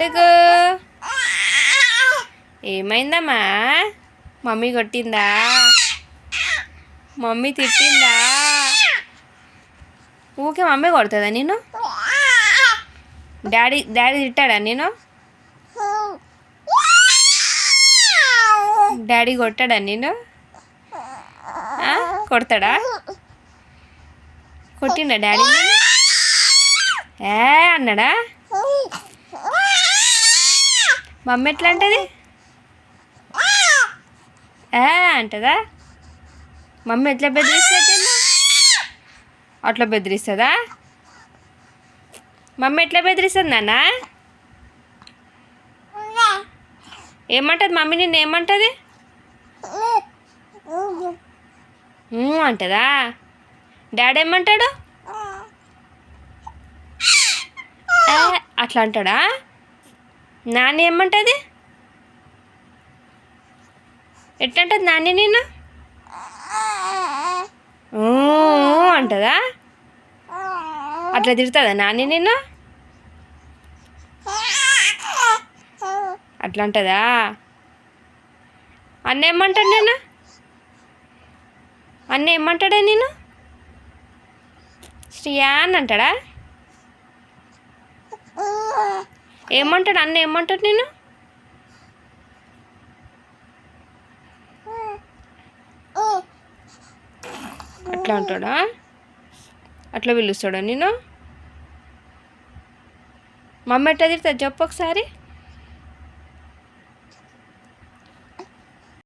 డిగు ఏమైందమ్మా? మమ్మీ కొట్టిందా? మమ్మీ తిట్టిందా? ఊకే మమ్మీ కొడుతుందా నేను? డాడీ తిట్టాడా నేను? డాడీ కొట్టాడా నేను? కొడతాడా? కొట్టిండా డాడీ? ఏ అన్నాడా? మమ్మీ ఎట్లా అంటది? అంటదా? మమ్మీ ఎట్లా బెదిరిస్తుంది? అట్లా బెదిరిస్తుందా? మమ్మీ ఎట్లా బెదిరిస్తుంది నాన్న? ఏమంటది మమ్మీ? నిన్ను ఏమంటది? అంటదా? డాడీ ఏమంటాడు? అట్లా అంటాడా? నాన్న ఏమంటది? ఎట్లంటది నాని నేను? అంటదా? అట్లా తిడుతుందా నాని నేను? అట్లా అంటదా? అన్న ఏమంటాడు నేను? అన్న ఏమంటాడా నేను? శ్రియా అని అంటాడా? ఏమంటాడు అన్న? ఏమంటాడు నేను? అట్లా అంటాడా? అట్లా పిలుస్తాడా నేను? మమ్మీ ఎట్లా తిడుతుంది చెప్పు ఒకసారి.